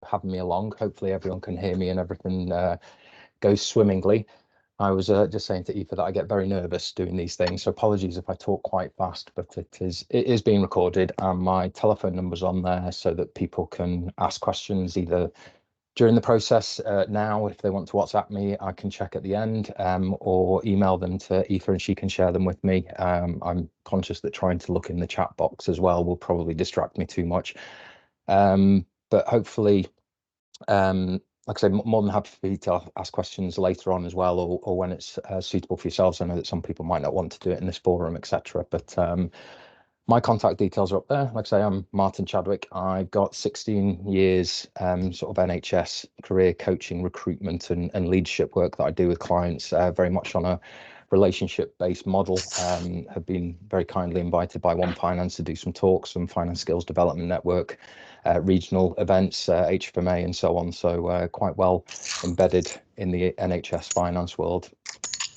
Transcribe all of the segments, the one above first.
having me along. Hopefully everyone can hear me and everything goes swimmingly. I was just saying to Aoife that I get very nervous doing these things, so apologies if I talk quite fast, but it is being recorded, and my telephone number's on there so that people can ask questions either during the process now. If they want to WhatsApp me, I can check at the end, or email them to Aoife and she can share them with me. I'm conscious that trying to look in the chat box as well will probably distract me too much. But hopefully, like I say, more than happy for you to ask questions later on as well, or when it's suitable for yourselves. I know that some people might not want to do it in this forum, etc. But my contact details are up there. Like I say, I'm Martin Chadwick. I've got 16 years sort of NHS career coaching, recruitment and leadership work that I do with clients, very much on a relationship-based model. Have been very kindly invited by One Finance to do some talks, some finance skills development network, regional events, HFMA and so on. So quite well embedded in the NHS finance world.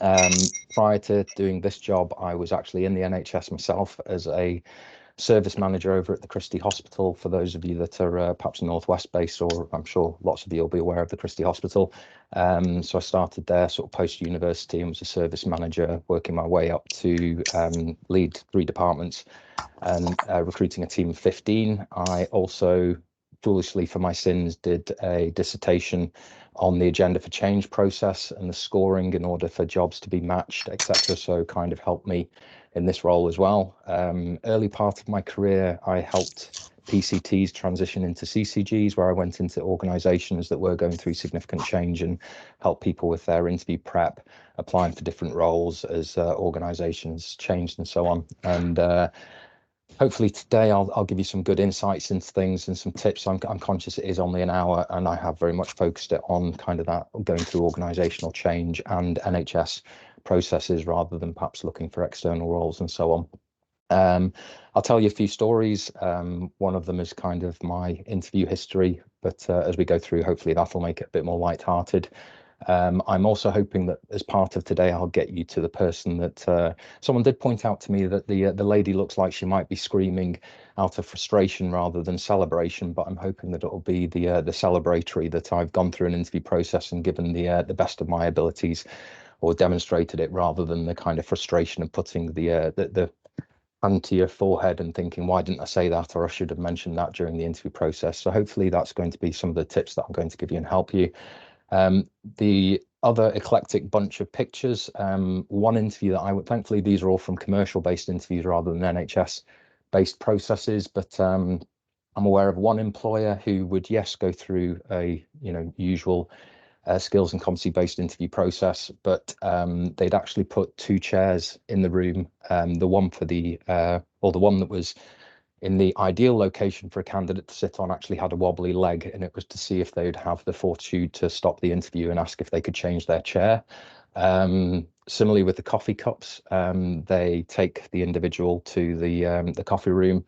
Prior to doing this job, I was actually in the NHS myself as a service manager over at the Christie Hospital. For those of you that are perhaps Northwest based, or I'm sure lots of you will be aware of the Christie Hospital. So I started there sort of post university and was a service manager, working my way up to lead 3 departments and recruiting a team of 15. I also, foolishly for my sins, did a dissertation on the agenda for change process and the scoring in order for jobs to be matched, etc. So kind of helped me in this role as well. Early part of my career, I helped PCTs transition into CCGs, where I went into organisations that were going through significant change and helped people with their interview prep, applying for different roles as organisations changed and so on. And hopefully today I'll give you some good insights into things and some tips. I'm conscious it is only an hour, and I have very much focused it on kind of that going through organisational change and NHS processes rather than perhaps looking for external roles and so on. I'll tell you a few stories. One of them is kind of my interview history, but as we go through, hopefully that'll make it a bit more lighthearted. I'm also hoping that as part of today, I'll get you to the person that someone did point out to me that the lady looks like she might be screaming out of frustration rather than celebration, but I'm hoping that it'll be the celebratory, that I've gone through an interview process and given the best of my abilities, or demonstrated it, rather than the kind of frustration of putting the hand to your forehead and thinking, why didn't I say that, or I should have mentioned that during the interview process. So hopefully that's going to be some of the tips that I'm going to give you and help you. The other eclectic bunch of pictures, one interview that thankfully these are all from commercial based interviews rather than NHS based processes, but I'm aware of one employer who would, yes, go through a usual skills and competency based interview process, but they'd actually put 2 chairs in the room, the one for the one that was in the ideal location for a candidate to sit on actually had a wobbly leg, and it was to see if they'd have the fortitude to stop the interview and ask if they could change their chair. Similarly with the coffee cups, they take the individual to the coffee room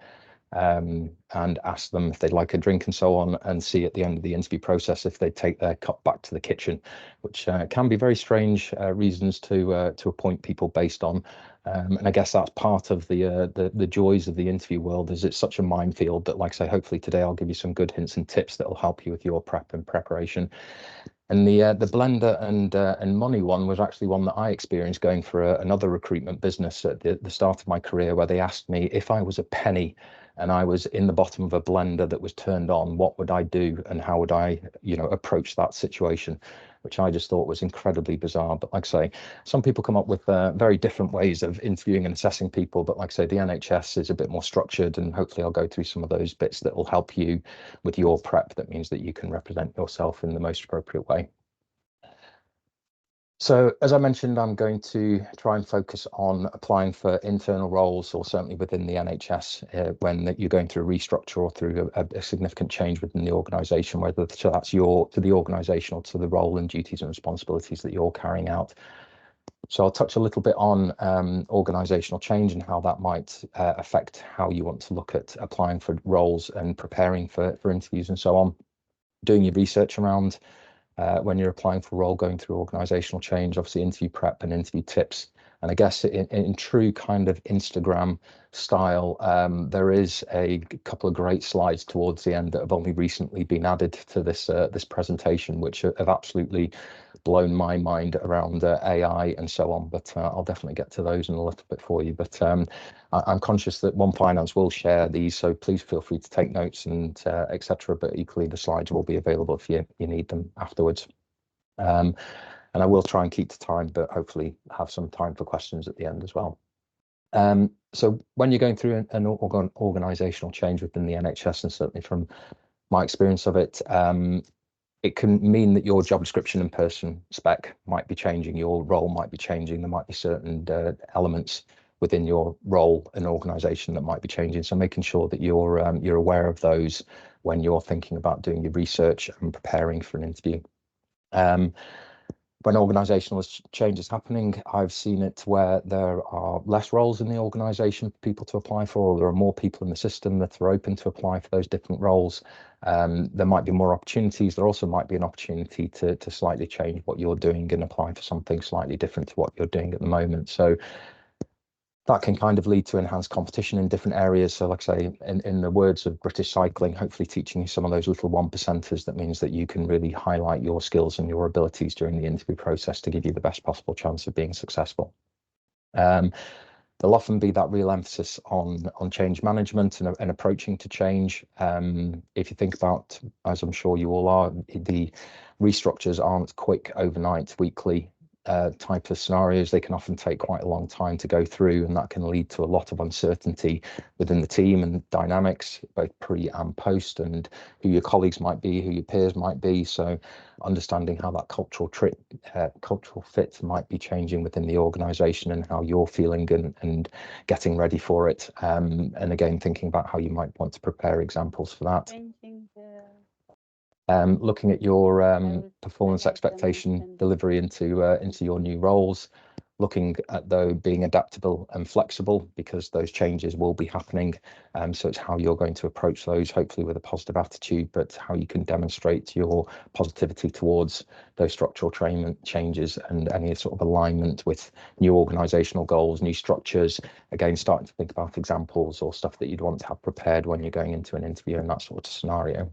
and ask them if they'd like a drink and so on, and see at the end of the interview process if they take their cup back to the kitchen, which can be very strange reasons to appoint people based on. And I guess that's part of the joys of the interview world, is it's such a minefield that, like I say, hopefully today I'll give you some good hints and tips that will help you with your prep and preparation. And the blender and money one was actually one that I experienced going for another recruitment business at the start of my career, where they asked me if I was a penny and I was in the bottom of a blender that was turned on, what would I do and how would I, approach that situation, which I just thought was incredibly bizarre. But like I say, some people come up with very different ways of interviewing and assessing people. But like I say, the NHS is a bit more structured, and hopefully I'll go through some of those bits that will help you with your prep. That means that you can represent yourself in the most appropriate way. So as I mentioned, I'm going to try and focus on applying for internal roles, or certainly within the NHS, when you're going through a restructure or through a significant change within the organisation, whether that's to the organisation or to the role and duties and responsibilities that you're carrying out. So I'll touch a little bit on organisational change and how that might affect how you want to look at applying for roles and preparing for interviews and so on. Doing your research around when you're applying for a role, going through organisational change, obviously interview prep and interview tips And I guess in true kind of Instagram style, there is a couple of great slides towards the end that have only recently been added to this presentation, which have absolutely blown my mind around AI and so on. But I'll definitely get to those in a little bit for you. But I'm conscious that One Finance will share these, so please feel free to take notes and etc. But equally, the slides will be available if you need them afterwards. And I will try and keep to time, but hopefully have some time for questions at the end as well. So when you're going through an organisational change within the NHS, and certainly from my experience of it, it can mean that your job description and person spec might be changing, your role might be changing, there might be certain elements within your role and organisation that might be changing. So making sure that you're aware of those when you're thinking about doing your research and preparing for an interview. When organisational change is happening, I've seen it where there are less roles in the organisation for people to apply for, or there are more people in the system that are open to apply for those different roles. There might be more opportunities. There also might be an opportunity to slightly change what you're doing and apply for something slightly different to what you're doing at the moment. So that can kind of lead to enhanced competition in different areas. So like I say, in the words of British Cycling, hopefully teaching you some of those little 1%ers, that means that you can really highlight your skills and your abilities during the interview process to give you the best possible chance of being successful. There'll often be that real emphasis on change management and approaching to change. If you think about, as I'm sure you all are, the restructures aren't quick, overnight, weekly type of scenarios. They can often take quite a long time to go through, and that can lead to a lot of uncertainty within the team and dynamics, both pre and post, and who your colleagues might be, who your peers might be. So understanding how that cultural fit might be changing within the organisation and how you're feeling and getting ready for it. And again, thinking about how you might want to prepare examples for that. Looking at your performance expectation delivery into your new roles, looking at though being adaptable and flexible, because those changes will be happening. So it's how you're going to approach those, hopefully with a positive attitude, but how you can demonstrate your positivity towards those structural changes and any sort of alignment with new organisational goals, new structures. Again, starting to think about examples or stuff that you'd want to have prepared when you're going into an interview in that sort of scenario.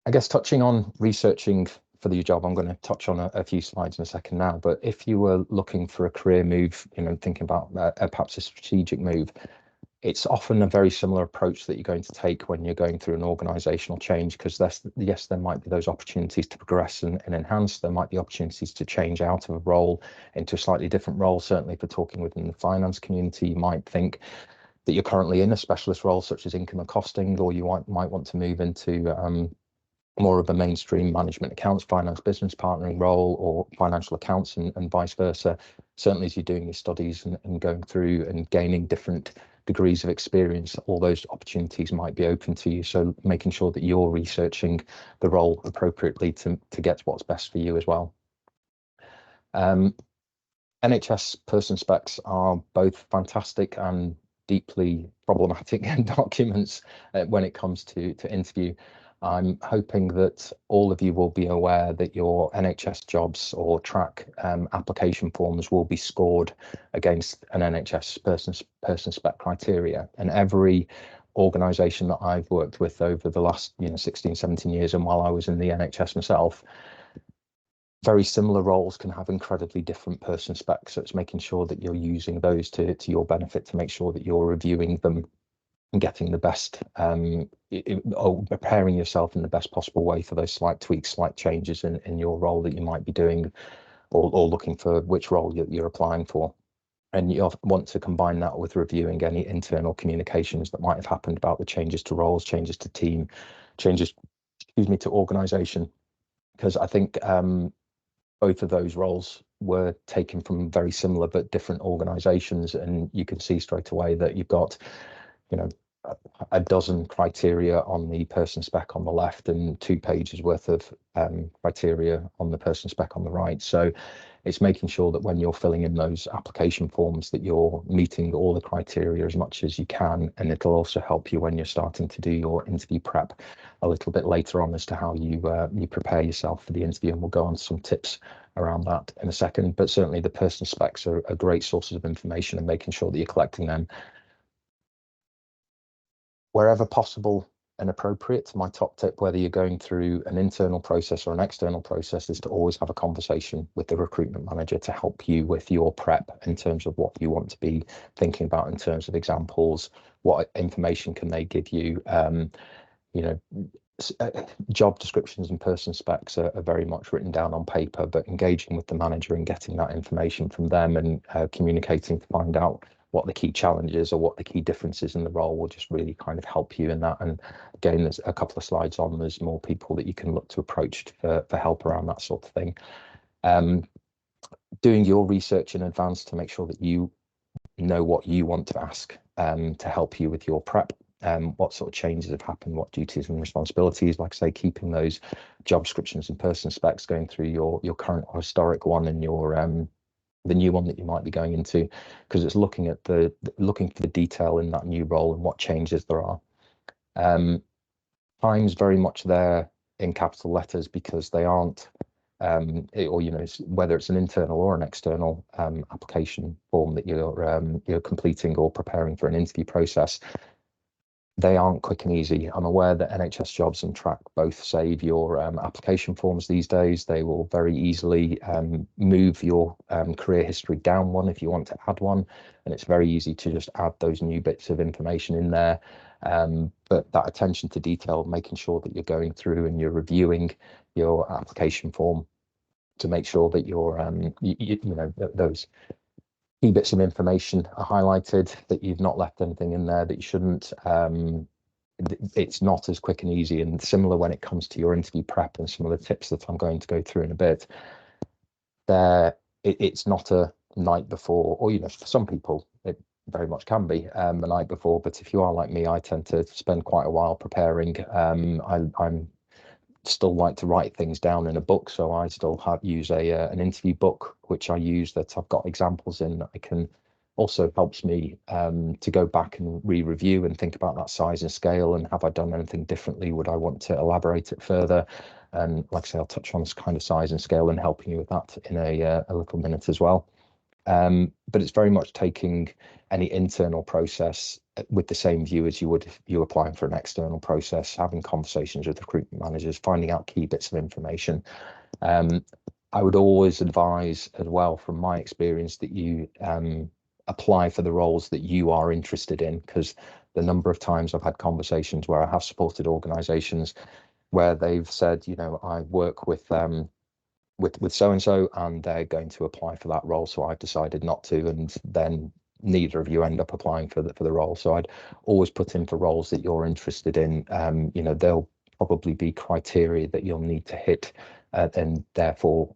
I guess touching on researching for the job, I'm going to touch on a few slides in a second now, but if you were looking for a career move, thinking about perhaps a strategic move, it's often a very similar approach that you're going to take when you're going through an organisational change, because yes, there might be those opportunities to progress and enhance. There might be opportunities to change out of a role into a slightly different role. Certainly, if we're talking within the finance community, you might think that you're currently in a specialist role such as income and costing, or you might want to move into more of a mainstream management accounts, finance business partnering role, or financial accounts and vice versa. Certainly as you're doing your studies and going through and gaining different degrees of experience, all those opportunities might be open to you. So making sure that you're researching the role appropriately to get what's best for you as well. NHS person specs are both fantastic and deeply problematic documents when it comes to interview. I'm hoping that all of you will be aware that your NHS jobs or track application forms will be scored against an NHS person spec criteria. And every organisation that I've worked with over the last 16, 17 years, and while I was in the NHS myself, very similar roles can have incredibly different person specs. So it's making sure that you're using those to your benefit, to make sure that you're reviewing them and getting the best, or preparing yourself in the best possible way for those slight tweaks, slight changes in your role that you might be doing, or looking for which role you're applying for. And you want to combine that with reviewing any internal communications that might have happened about the changes to roles, changes to team, changes, to organisation, because I think both of those roles were taken from very similar but different organisations, and you can see straight away that you've got a dozen criteria on the person spec on the left and 2 pages worth of criteria on the person spec on the right. So it's making sure that when you're filling in those application forms that you're meeting all the criteria as much as you can, and it'll also help you when you're starting to do your interview prep a little bit later on as to how you prepare yourself for the interview, and we'll go on some tips around that in a second. But certainly the person specs are great sources of information, and making sure that you're collecting them wherever possible and appropriate. My top tip, whether you're going through an internal process or an external process, is to always have a conversation with the recruitment manager to help you with your prep in terms of what you want to be thinking about in terms of examples, what information can they give you. You know, job descriptions and person specs are very much written down on paper, but engaging with the manager and getting that information from them and communicating to find out what the key challenges or what the key differences in the role will just really kind of help you in that. And again, there's a couple of slides on, there's more people that you can look to approach for help around that sort of thing. Doing your research in advance to make sure that you know what you want to ask to help you with your prep. What sort of changes have happened, what duties and responsibilities, like I say, keeping those job descriptions and person specs, going through your current or historic one and your the new one that you might be going into, because it's looking at looking for the detail in that new role and what changes there are. Time's very much there in capital letters, because they aren't or whether it's an internal or an external application form that you're completing or preparing for an interview process, they aren't quick and easy. I'm aware that NHS Jobs and Track both save your application forms these days. They will very easily move your career history down one if you want to add one, and it's very easy to just add those new bits of information in there. But that attention to detail, making sure that you're going through and you're reviewing your application form to make sure that you're those key bits of information are highlighted, that you've not left anything in there that you shouldn't. It's not as quick and easy, and similar when it comes to your interview prep and some of the tips that I'm going to go through in a bit. It's not a night before, or for some people it very much can be a night before, but if you are like me, I tend to spend quite a while preparing. I'm still like to write things down in a book, so I still use an interview book, which I use, that I've got examples in, that I can also helps me to go back and re-review and think about that size and scale, and have I done anything differently, would I want to elaborate it further. And like I say, I'll touch on this kind of size and scale and helping you with that in a little minute as well. But it's very much taking any internal process with the same view as you would if you're applying for an external process, having conversations with recruitment managers, finding out key bits of information. I would always advise as well, from my experience, that you apply for the roles that you are interested in, because the number of times I've had conversations where I have supported organisations where they've said, I work with so-and-so and they're going to apply for that role, so I've decided not to, and then neither of you end up applying for the role. So I'd always put in for roles that you're interested in. There'll probably be criteria that you'll need to hit, and therefore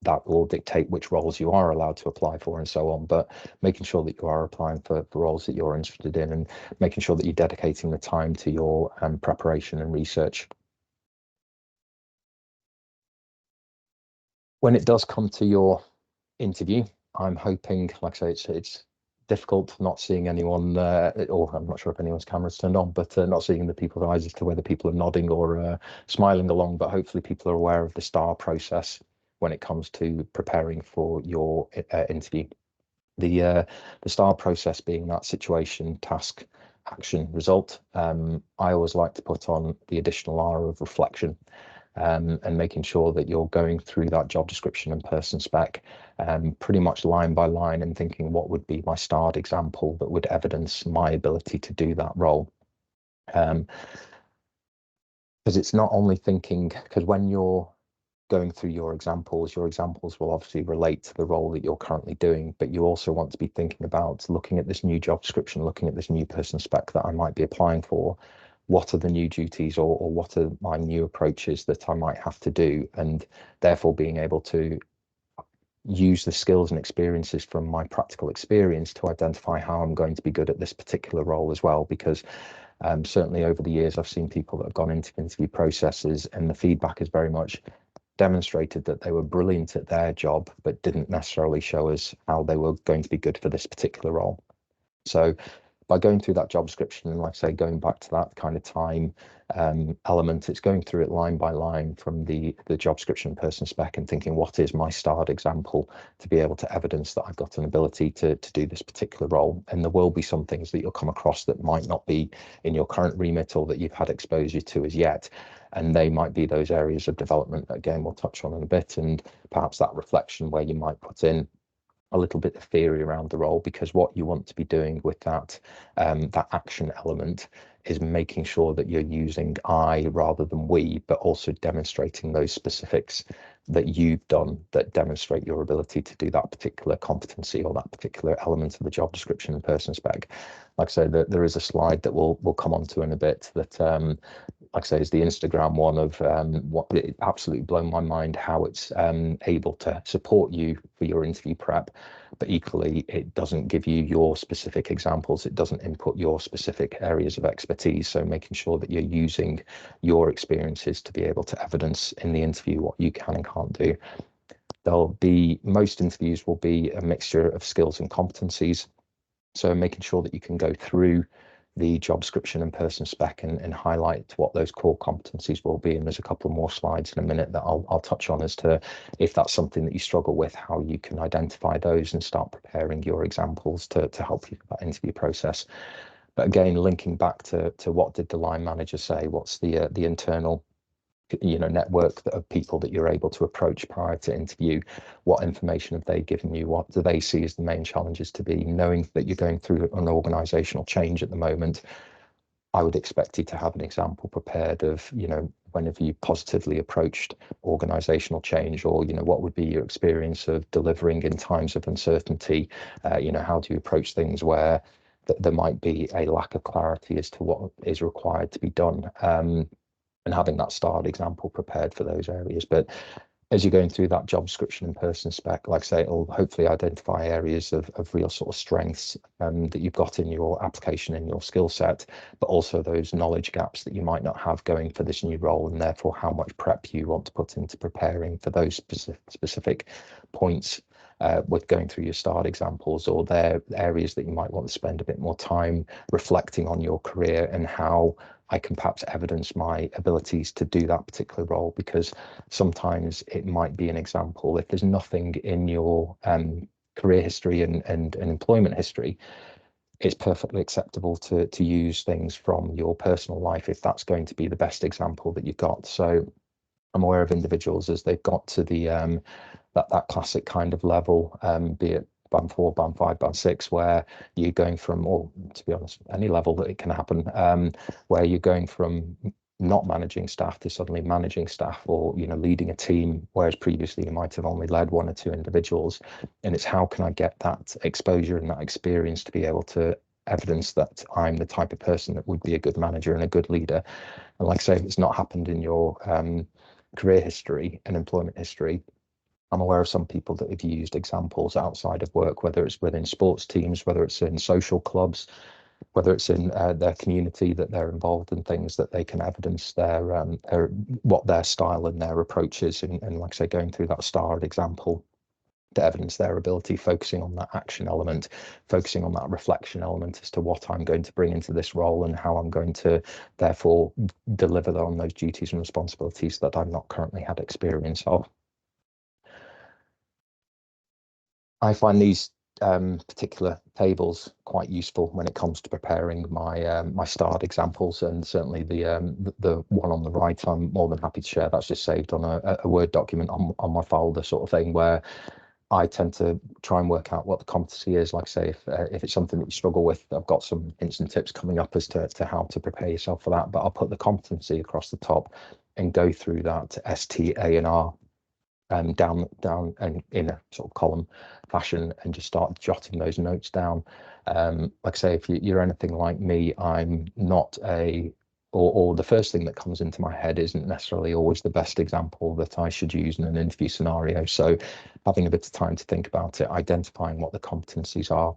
that will dictate which roles you are allowed to apply for and so on. But making sure that you are applying for roles that you're interested in, and making sure that you're dedicating the time to your preparation and research. When it does come to your interview, I'm hoping, like I say, it's difficult not seeing anyone, or I'm not sure if anyone's camera's turned on, but not seeing the people's eyes as to whether people are nodding or smiling along. But hopefully people are aware of the STAR process when it comes to preparing for your interview. The STAR process being that situation, task, action, result. I always like to put on the additional R of reflection. And making sure that you're going through that job description and person spec pretty much line by line, and thinking, what would be my starred example that would evidence my ability to do that role. Because it's not only thinking, because when you're going through your examples will obviously relate to the role that you're currently doing, but you also want to be thinking about looking at this new job description, looking at this new person spec that I might be applying for. What are the new duties, or what are my new approaches that I might have to do, and therefore being able to use the skills and experiences from my practical experience to identify how I'm going to be good at this particular role as well. Because certainly over the years, I've seen people that have gone into interview processes, and the feedback is very much demonstrated that they were brilliant at their job, but didn't necessarily show us how they were going to be good for this particular role. So by going through that job description and, like I say, going back to that kind of time element, it's going through it line by line from the job description person spec and thinking, what is my starred example to be able to evidence that I've got an ability to do this particular role. And there will be some things that you'll come across that might not be in your current remit or that you've had exposure to as yet. And they might be those areas of development that, again, we'll touch on in a bit, and perhaps that reflection where you might put in a little bit of theory around the role, because what you want to be doing with that that action element is making sure that you're using I rather than we, but also demonstrating those specifics that you've done that demonstrate your ability to do that particular competency or that particular element of the job description and person spec. Like I say, there is a slide that we'll come on to in a bit that like I say, is the Instagram one of what it absolutely blown my mind how it's able to support you for your interview prep, but equally it doesn't give you your specific examples. It doesn't input your specific areas of expertise. So making sure that you're using your experiences to be able to evidence in the interview what you can and can't do. Most interviews will be a mixture of skills and competencies. So making sure that you can go through the job description and person spec and highlight what those core competencies will be. And there's a couple more slides in a minute that I'll touch on as to if that's something that you struggle with, how you can identify those and start preparing your examples to help you with that interview process. But again, linking back to what did the line manager say? What's the internal network of people that you're able to approach prior to interview? What information have they given you? What do they see as the main challenges to be? Knowing that you're going through an organizational change at the moment, I would expect you to have an example prepared of, when have you positively approached organizational change, or, what would be your experience of delivering in times of uncertainty? How do you approach things where there might be a lack of clarity as to what is required to be done? And having that starred example prepared for those areas. But as you're going through that job description and person spec, like I say, it'll hopefully identify areas of real sort of strengths that you've got in your application and your skill set, but also those knowledge gaps that you might not have going for this new role, and therefore how much prep you want to put into preparing for those specific points with going through your starred examples, or their areas that you might want to spend a bit more time reflecting on your career and how I can perhaps evidence my abilities to do that particular role. Because sometimes it might be an example, if there's nothing in your career history and employment history, it's perfectly acceptable to use things from your personal life if that's going to be the best example that you've got. So I'm aware of individuals as they've got to the that classic kind of level, be it band 4, band 5, band 6, where you're going from, or to be honest, any level that it can happen, where you're going from not managing staff to suddenly managing staff, or leading a team, whereas previously you might have only led 1 or 2 individuals. And it's how can I get that exposure and that experience to be able to evidence that I'm the type of person that would be a good manager and a good leader. And like I say, if it's not happened in your career history and employment history, I'm aware of some people that have used examples outside of work, whether it's within sports teams, whether it's in social clubs, whether it's in their community that they're involved in, things that they can evidence what their style and their approach is. And like I say, going through that starred example to evidence their ability, focusing on that action element, focusing on that reflection element as to what I'm going to bring into this role and how I'm going to therefore deliver on those duties and responsibilities that I've not currently had experience of. I find these particular tables quite useful when it comes to preparing my starred examples, and certainly the one on the right, I'm more than happy to share. That's just saved on a Word document on my folder, sort of thing, where I tend to try and work out what the competency is. Like I say, if it's something that you struggle with, I've got some hints and tips coming up as to how to prepare yourself for that. But I'll put the competency across the top and go through that ST, A, and R down and in a sort of column fashion, and just start jotting those notes down. Like I say, if you're anything like me, I'm not or the first thing that comes into my head isn't necessarily always the best example that I should use in an interview scenario. So having a bit of time to think about it, identifying what the competencies are,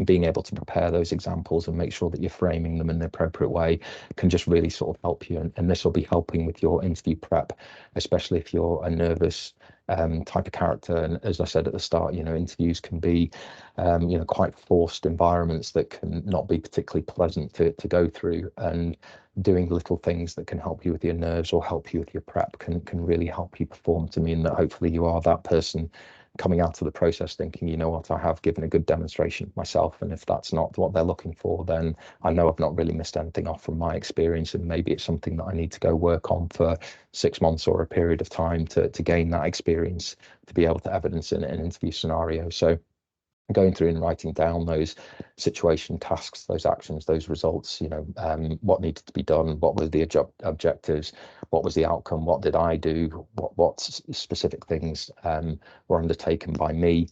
being able to prepare those examples and make sure that you're framing them in the appropriate way can just really sort of help you. And this will be helping with your interview prep, especially if you're a nervous type of character. And as I said at the start, interviews can be, quite forced environments that can not be particularly pleasant to go through. And doing little things that can help you with your nerves or help you with your prep can really help you perform, to mean that hopefully you are that person coming out of the process thinking, you know what, I have given a good demonstration of myself. And if that's not what they're looking for, then I know I've not really missed anything off from my experience. And maybe it's something that I need to go work on for 6 months or a period of time to gain that experience to be able to evidence in an interview scenario. So going through and writing down those situation tasks, those actions, those results, what needed to be done, what were the objectives, what was the outcome, what did I do, what specific things were undertaken by me,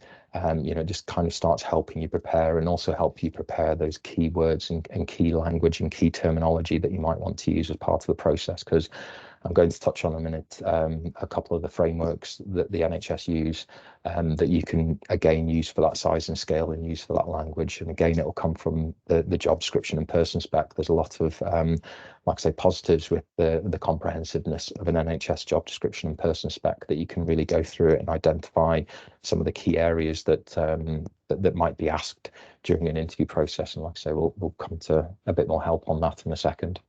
just kind of starts helping you prepare, and also help you prepare those key words and key language and key terminology that you might want to use as part of the process. Because I'm going to touch on in a minute a couple of the frameworks that the NHS use that you can again use for that size and scale and use for that language. And again, it will come from the job description and person spec. There's a lot of, like I say, positives with the comprehensiveness of an NHS job description and person spec, that you can really go through it and identify some of the key areas that that might be asked during an interview process. And like I say, we'll come to a bit more help on that in a second.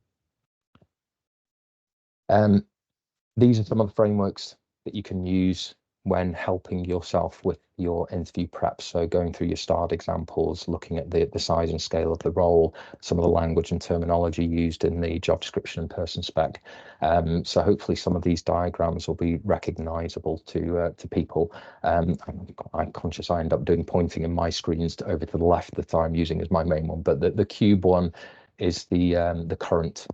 These are some of the frameworks that you can use when helping yourself with your interview prep. So going through your starred examples, looking at the size and scale of the role, some of the language and terminology used in the job description and person spec. So hopefully some of these diagrams will be recognizable to people. I'm conscious I end up doing pointing in my screens over to the left that I'm using as my main one, but the cube one is the current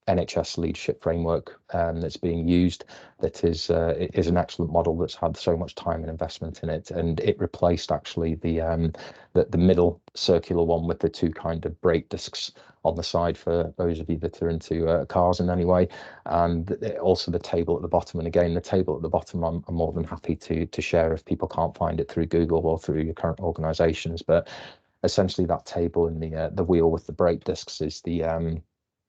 NHS leadership framework that's being used. That is an excellent model that's had so much time and investment in it, and it replaced actually the middle circular one with the two kind of brake discs on the side for those of you that are into cars in any way, and also the table at the bottom. And again, the table at the bottom, I'm more than happy to share if people can't find it through Google or through your current organisations. But essentially, that table and the wheel with the brake discs is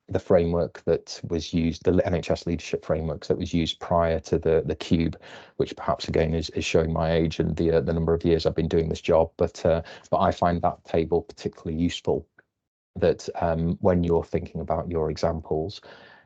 the framework that was used, the NHS leadership frameworks that was used prior to the cube, which perhaps again is showing my age and the number of years I've been doing this job. But I find that table particularly useful, that when you're thinking about your examples,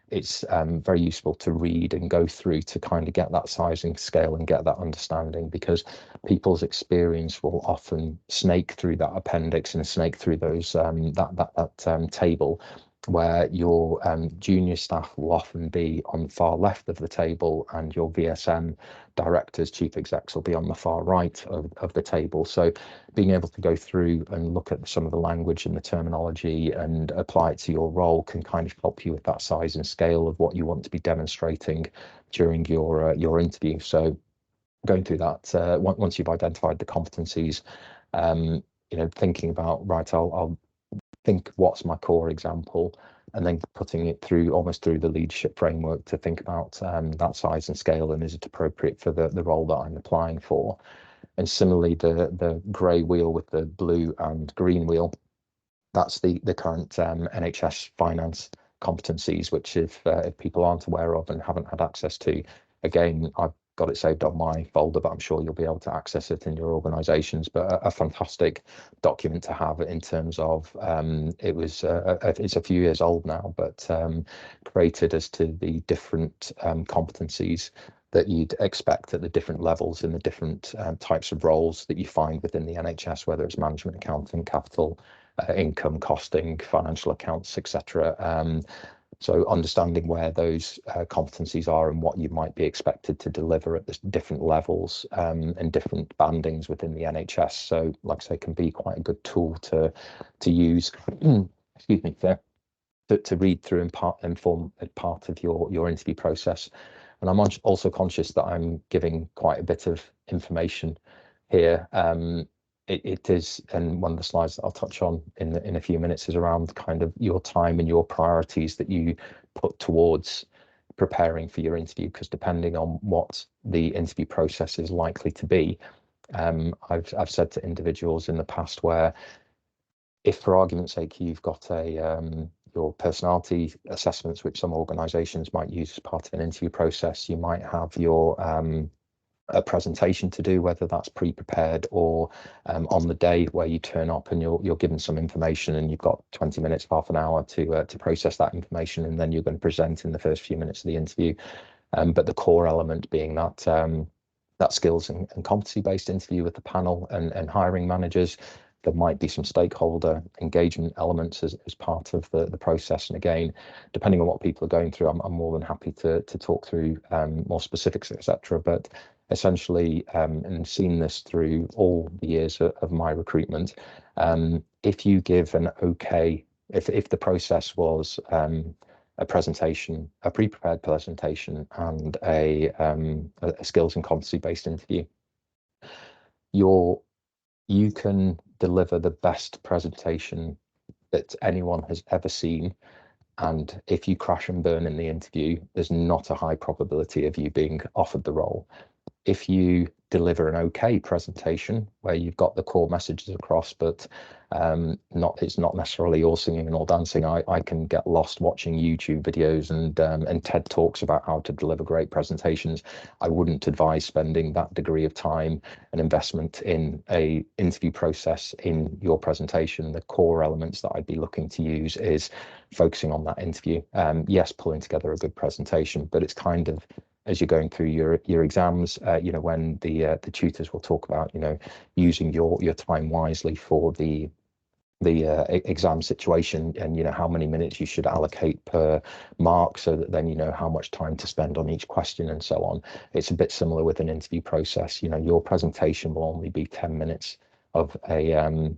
it's very useful to read and go through to kind of get that sizing scale and get that understanding, because people's experience will often snake through that appendix and snake through those that table, where your junior staff will often be on the far left of the table and your VSM directors, chief execs, will be on the far right of the table. So being able to go through and look at some of the language and the terminology and apply it to your role can kind of help you with that size and scale of what you want to be demonstrating during your interview. So going through that, once you've identified the competencies, thinking about, right, I'll think what's my core example, and then putting it through almost through the leadership framework to think about that size and scale, and is it appropriate for the role that I'm applying for. And similarly, the grey wheel with the blue and green wheel, that's the current NHS finance competencies, which if people aren't aware of and haven't had access to, again, I've got it saved on my folder, but I'm sure you'll be able to access it in your organisations. But a fantastic document to have in terms of it's a few years old now, but created as to the different competencies that you'd expect at the different levels in the different types of roles that you find within the NHS, whether it's management, accounting, capital, income, costing, financial accounts, etc. So understanding where those competencies are and what you might be expected to deliver at the different levels and different bandings within the NHS. So, like I say, can be quite a good tool to use. Excuse me, to read through and inform a part of your interview process. And I'm also conscious that I'm giving quite a bit of information here. It is, and one of the slides that I'll touch on in a few minutes is around kind of your time and your priorities that you put towards preparing for your interview, because depending on what the interview process is likely to be, I've said to individuals in the past where, if for argument's sake you've got your personality assessments, which some organisations might use as part of an interview process, you might have your a presentation to do, whether that's pre-prepared or on the day where you turn up and you're given some information and you've got 20 minutes, half an hour to process that information, and then you're going to present in the first few minutes of the interview. But the core element being that skills and competency-based interview with the panel and hiring managers. There might be some stakeholder engagement elements as part of the process. And again, depending on what people are going through, I'm more than happy to talk through more specifics, etc. But essentially, and seen this through all the years of my recruitment, if you give an okay, if the process was a presentation, a pre-prepared presentation, and a skills and competency-based interview, you can deliver the best presentation that anyone has ever seen. And if you crash and burn in the interview, there's not a high probability of you being offered the role. If you deliver an okay presentation where you've got the core messages across, but it's not necessarily all singing and all dancing. I can get lost watching YouTube videos and TED Talks about how to deliver great presentations. I wouldn't advise spending that degree of time and investment in a interview process in your presentation. The core elements that I'd be looking to use is focusing on that interview. Yes, pulling together a good presentation, but it's kind of, as you're going through your exams, when the tutors will talk about, using your time wisely for the exam situation, and how many minutes you should allocate per mark, so that then you know how much time to spend on each question and so on. It's a bit similar with an interview process. Your presentation will only be 10 minutes of an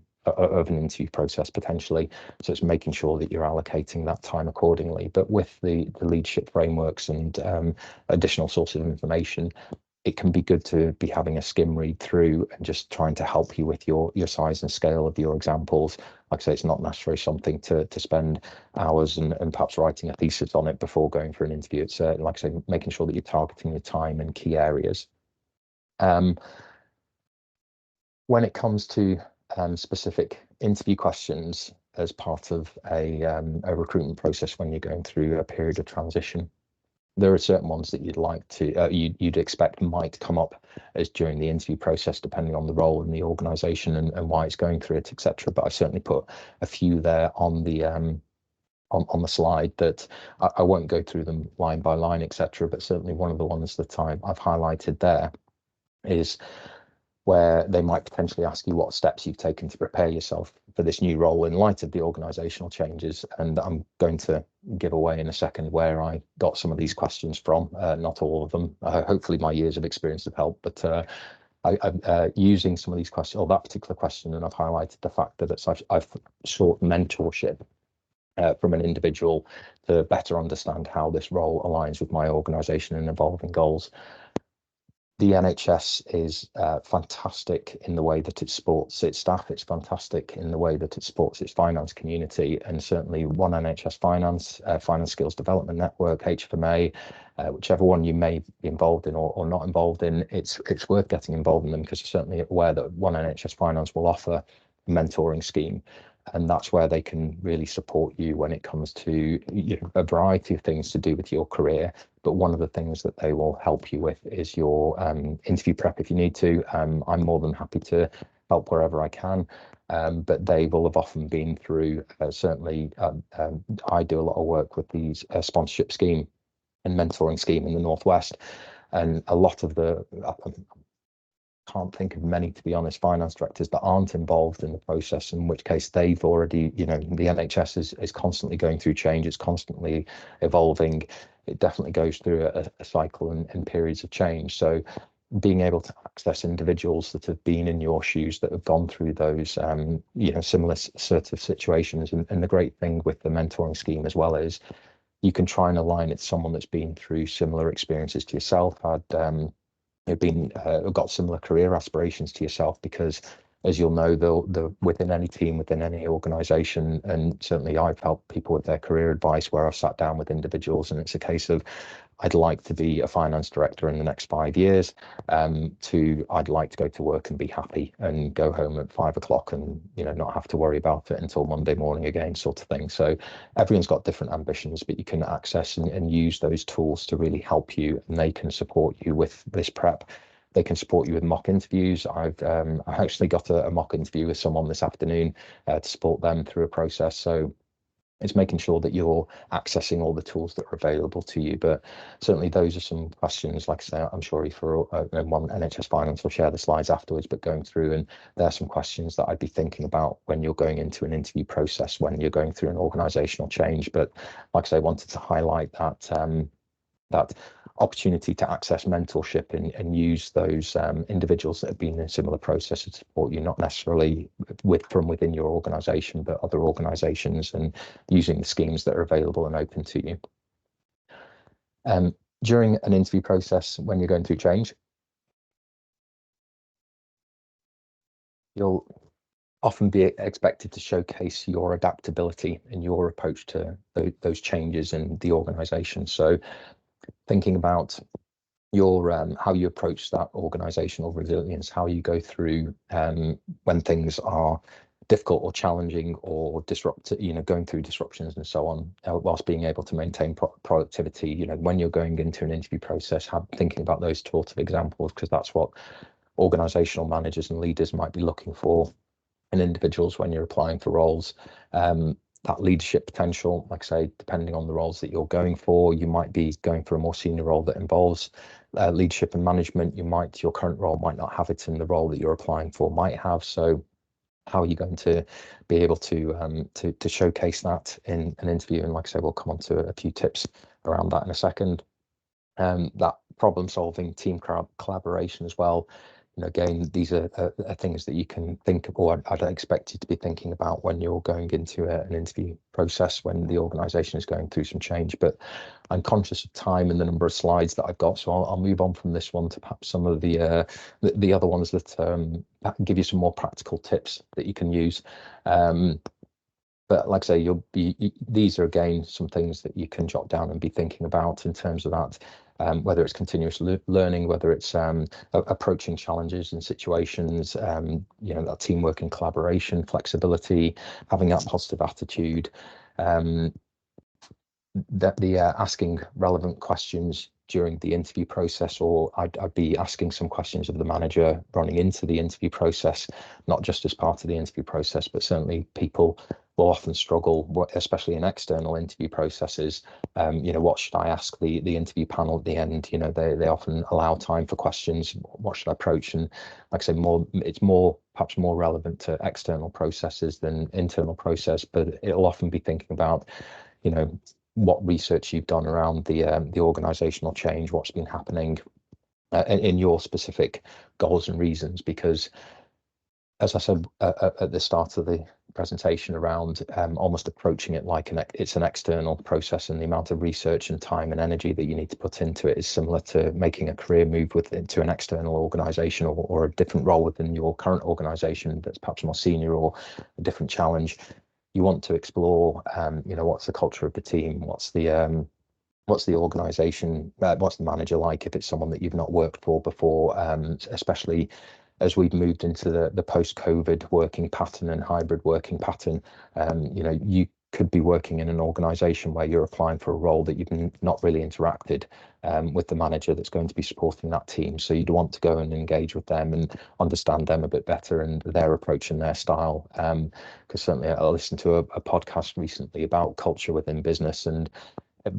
interview process potentially, so it's making sure that you're allocating that time accordingly. But with the leadership frameworks and additional sources of information, it can be good to be having a skim read through and just trying to help you with your size and scale of your examples. Like I say, it's not necessarily something to spend hours and perhaps writing a thesis on it before going for an interview. It's like I say, making sure that you're targeting your time in key areas. When it comes to specific interview questions as part of a recruitment process when you're going through a period of transition, there are certain ones that you'd like to you'd expect might come up as during the interview process, depending on the role in the organization and why it's going through it, etc. But I've certainly put a few there on the on the slide that I won't go through them line by line, etc. But certainly one of the ones that I've highlighted there is where they might potentially ask you what steps you've taken to prepare yourself for this new role in light of the organisational changes. And I'm going to give away in a second where I got some of these questions from, not all of them. Hopefully my years of experience have helped, but I'm using some of these questions, or that particular question, and I've highlighted the fact that I've sought mentorship from an individual to better understand how this role aligns with my organisation and evolving goals. The NHS is fantastic in the way that it supports its staff. It's fantastic in the way that it supports its finance community, and certainly One NHS Finance, Finance Skills Development Network, HFMA, whichever one you may be involved in or not involved in, it's worth getting involved in them, because you're certainly aware that One NHS Finance will offer a mentoring scheme. And that's where they can really support you when it comes to a variety of things to do with your career. But one of the things that they will help you with is your interview prep if you need to. I'm more than happy to help wherever I can. But they will have often been through, certainly I do a lot of work with these sponsorship scheme and mentoring scheme in the Northwest. And a lot of the, can't think of many, to be honest, finance directors that aren't involved in the process, in which case they've already, the NHS is constantly going through change, it's constantly evolving. It definitely goes through a cycle and periods of change. So being able to access individuals that have been in your shoes, that have gone through those, similar sort of situations. And the great thing with the mentoring scheme as well is you can try and align it to someone that's been through similar experiences to yourself, got similar career aspirations to yourself, because as you'll know, they'll within any team, within any organization, and certainly I've helped people with their career advice where I've sat down with individuals and it's a case of, I'd like to be a finance director in the next 5 years, I'd like to go to work and be happy and go home at 5 o'clock and not have to worry about it until Monday morning again, sort of thing. So everyone's got different ambitions, but you can access and use those tools to really help you, and they can support you with this prep. They can support you with mock interviews. I actually got a mock interview with someone this afternoon to support them through a process. So it's making sure that you're accessing all the tools that are available to you. But certainly those are some questions. Like I say, I'm sure for one NHS Finance will share the slides afterwards, but going through, and there are some questions that I'd be thinking about when you're going into an interview process, when you're going through an organisational change. But like I say, I wanted to highlight that opportunity to access mentorship and use those individuals that have been in similar processes to support you, not necessarily from within your organisation, but other organisations, and using the schemes that are available and open to you. During an interview process, when you're going through change, you'll often be expected to showcase your adaptability and your approach to those changes in the organisation. So thinking about your how you approach that organizational resilience, how you go through when things are difficult or challenging or disruptive, going through disruptions and so on, whilst being able to maintain productivity. When you're going into an interview process, thinking about those sort of examples, because that's what organizational managers and leaders might be looking for in individuals when you're applying for roles. That leadership potential, like I say, depending on the roles that you're going for, you might be going for a more senior role that involves leadership and management. Your current role might not have it, in the role that you're applying for might have. So how are you going to be able to showcase that in an interview? And like I say, we'll come on to a few tips around that in a second. That problem solving, team collaboration as well. Again, these are things that you can think of, or I'd expect you to be thinking about when you're going into an interview process, when the organisation is going through some change. But I'm conscious of time and the number of slides that I've got, so I'll move on from this one to perhaps some of the other ones that give you some more practical tips that you can use. But like I say, these are again some things that you can jot down and be thinking about in terms of that. Whether it's continuous learning, whether it's approaching challenges and situations, that teamwork and collaboration, flexibility, having that positive attitude, that the asking relevant questions during the interview process, or I'd be asking some questions of the manager running into the interview process, not just as part of the interview process, but certainly people will often struggle, especially in external interview processes. What should I ask the interview panel at the end? They often allow time for questions. What should I approach? And like I say, it's perhaps more relevant to external processes than internal process, but it'll often be thinking about, what research you've done around the organizational change, what's been happening in your specific goals and reasons. Because as I said at the start of the presentation, around almost approaching it like it's an external process, and the amount of research and time and energy that you need to put into it is similar to making a career move into an external organization, or a different role within your current organization that's perhaps more senior or a different challenge. You want to explore, what's the culture of the team, what's the organization, what's the manager like, if it's someone that you've not worked for before, especially as we've moved into the post-COVID working pattern and hybrid working pattern. You could be working in an organization where you're applying for a role that you've not really interacted with the manager that's going to be supporting that team. So you'd want to go and engage with them and understand them a bit better and their approach and their style. Because certainly I listened to a podcast recently about culture within business, and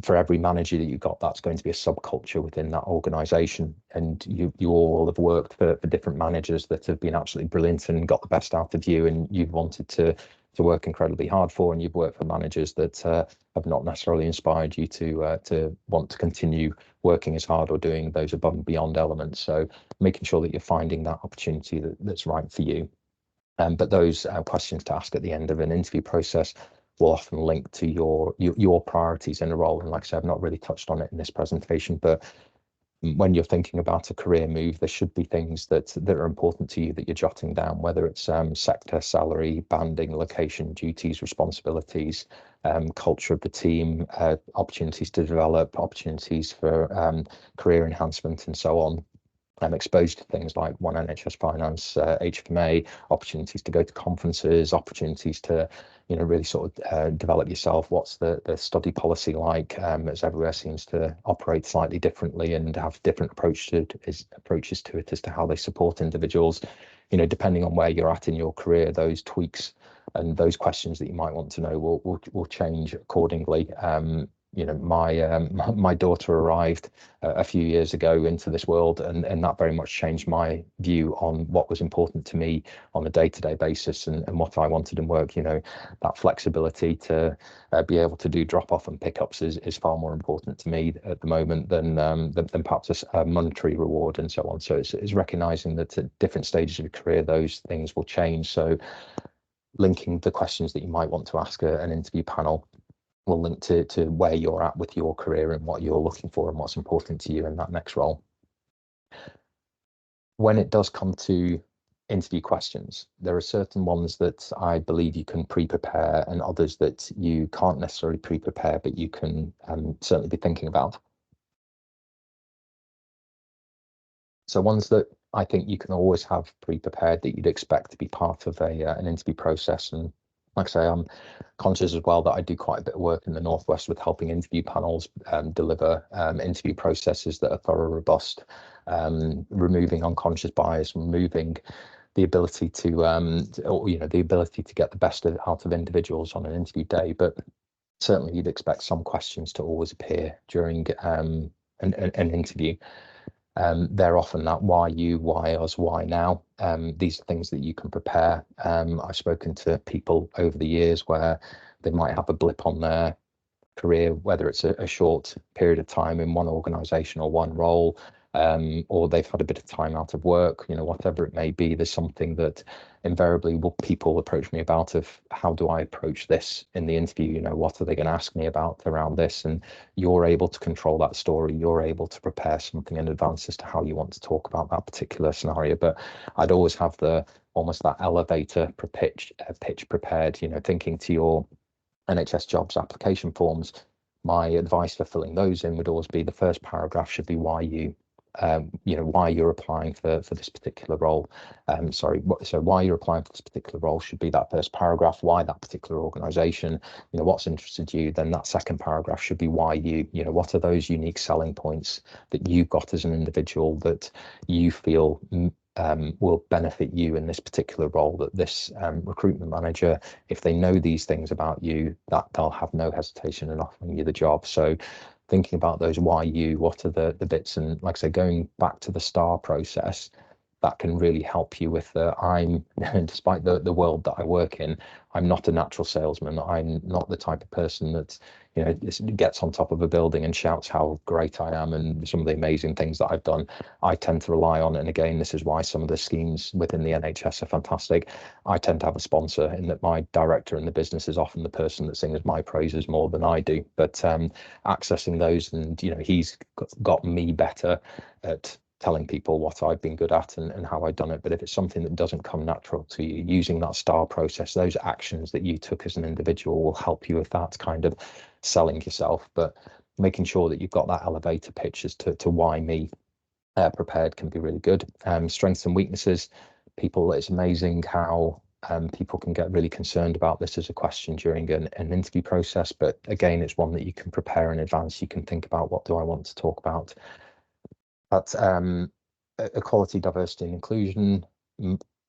for every manager that you've got, that's going to be a subculture within that organization. And you all have worked for different managers that have been absolutely brilliant and got the best out of you, and you've wanted to work incredibly hard for, and you've worked for managers that have not necessarily inspired you to want to continue working as hard or doing those above and beyond elements. So making sure that you're finding that opportunity that's right for you. But those questions to ask at the end of an interview process will often link to your priorities in a role. And like I said, I've not really touched on it in this presentation, but when you're thinking about a career move, there should be things that are important to you that you're jotting down, whether it's sector, salary, banding, location, duties, responsibilities, culture of the team, opportunities to develop, opportunities for career enhancement, and so on. exposed to things like One NHS Finance, HFMA, opportunities to go to conferences, opportunities to, really sort of develop yourself. What's the study policy like? As everywhere seems to operate slightly differently and have different approaches to it as to how they support individuals. Depending on where you're at in your career, those tweaks and those questions that you might want to know will change accordingly. My daughter arrived a few years ago into this world, and that very much changed my view on what was important to me on a day-to-day basis and what I wanted in work. That flexibility to be able to do drop-off and pickups is far more important to me at the moment than perhaps a monetary reward and so on. So it's recognizing that at different stages of your career, those things will change. So linking the questions that you might want to ask an interview panel will link to where you're at with your career and what you're looking for and what's important to you in that next role. When it does come to interview questions, there are certain ones that I believe you can pre-prepare and others that you can't necessarily pre-prepare, but you can certainly be thinking about. So ones that I think you can always have pre-prepared that you'd expect to be part of an interview process. And like I say, I'm conscious as well that I do quite a bit of work in the Northwest with helping interview panels deliver interview processes that are thorough, robust, removing unconscious bias, removing the ability to, the ability to get the best out of individuals on an interview day. But certainly you'd expect some questions to always appear during an interview. They're often that why you, why us, why now. These are things that you can prepare. I've spoken to people over the years where they might have a blip on their career, whether it's a short period of time in one organisation or one role, or they've had a bit of time out of work, whatever it may be. There's something that invariably people approach me about of how do I approach this in the interview? What are they going to ask me about around this? And you're able to control that story. You're able to prepare something in advance as to how you want to talk about that particular scenario. But I'd always have almost that elevator pitch prepared, thinking to your NHS jobs application forms. My advice for filling those in would always be the first paragraph should be why why you're applying for this particular role. So why you're applying for this particular role should be that first paragraph. Why that particular organisation? What's interested you? Then that second paragraph should be why you. What are those unique selling points that you've got as an individual that you feel will benefit you in this particular role, that this recruitment manager, if they know these things about you, that they'll have no hesitation in offering you the job. So thinking about those why you, what are the bits, and like I say, going back to the STAR process, that can really help you with despite the world that I work in, I'm not a natural salesman. I'm not the type of person that gets on top of a building and shouts how great I am and some of the amazing things that I've done. I tend to rely on, and again, this is why some of the schemes within the NHS are fantastic. I tend to have a sponsor in that my director in the business is often the person that sings my praises more than I do. But accessing those, and he's got me better at telling people what I've been good at and how I've done it. But if it's something that doesn't come natural to you, using that STAR process, those actions that you took as an individual will help you with that kind of selling yourself. But making sure that you've got that elevator pitch as to why me prepared can be really good. Strengths and weaknesses. It's amazing how people can get really concerned about this as a question during an interview process. But again, it's one that you can prepare in advance. You can think about, what do I want to talk about? But equality, diversity and inclusion,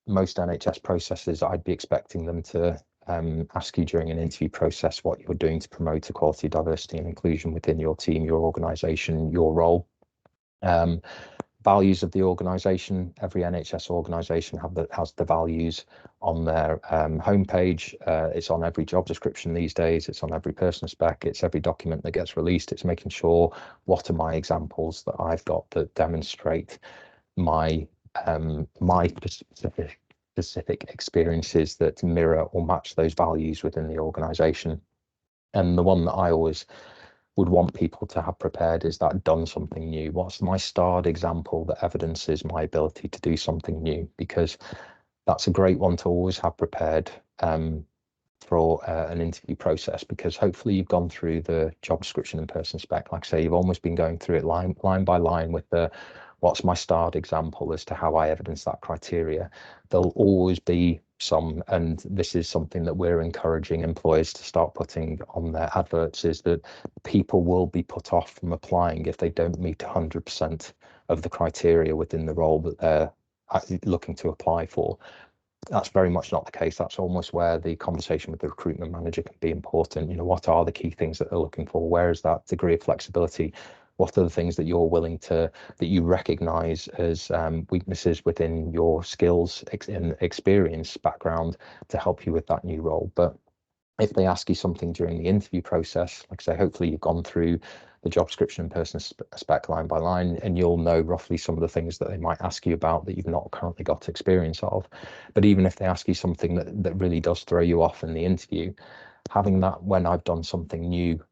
most NHS processes, I'd be expecting them to ask you during an interview process what you're doing to promote equality, diversity and inclusion within your team, your organisation, your role. Values of the organisation. Every NHS organisation has the values on their homepage. It's on every job description these days. It's on every personal spec. It's every document that gets released. It's making sure, what are my examples that I've got that demonstrate my specific experiences that mirror or match those values within the organisation. And the one that I always would want people to have prepared is that done something new. What's my starred example that evidences my ability to do something new? Because that's a great one to always have prepared for an interview process, because hopefully you've gone through the job description and person spec. Like I say, you've almost been going through it line by line with the what's my starred example as to how I evidence that criteria? There'll always be some, and this is something that we're encouraging employers to start putting on their adverts, is that people will be put off from applying if they don't meet 100% of the criteria within the role that they're looking to apply for. That's very much not the case. That's almost where the conversation with the recruitment manager can be important. What are the key things that they're looking for? Where is that degree of flexibility? What are the things that you're willing to, that you recognize as weaknesses within your skills and experience background to help you with that new role? But if they ask you something during the interview process, like I say, hopefully you've gone through the job description and person spec line by line, and you'll know roughly some of the things that they might ask you about that you've not currently got experience of. But even if they ask you something that really does throw you off in the interview, having that when I've done something new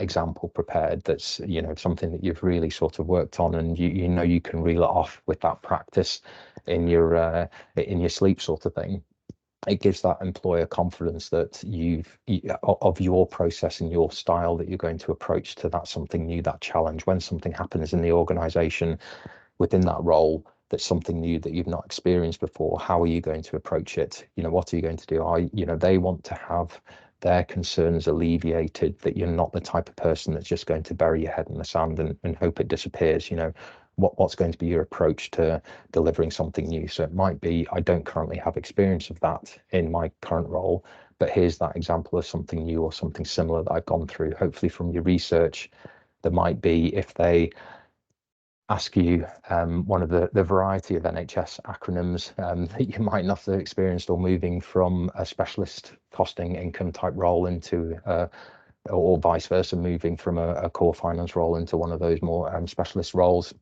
example prepared, that's something that you've really sort of worked on, and you can reel it off with that practice in your sleep sort of thing. It gives that employer confidence that of your process and your style that you're going to approach to that something new, that challenge. When something happens in the organization within that role, that's something new that you've not experienced before, how are you going to approach it? What are you going to do? They want to have their concerns alleviated, that you're not the type of person that's just going to bury your head in the sand and hope it disappears. What's going to be your approach to delivering something new? So it might be, I don't currently have experience of that in my current role, but here's that example of something new or something similar that I've gone through. Hopefully from your research, there might be, if they ask you one of the variety of NHS acronyms that you might not have experienced, or moving from a specialist costing income type role into or vice versa, moving from a core finance role into one of those more specialist roles.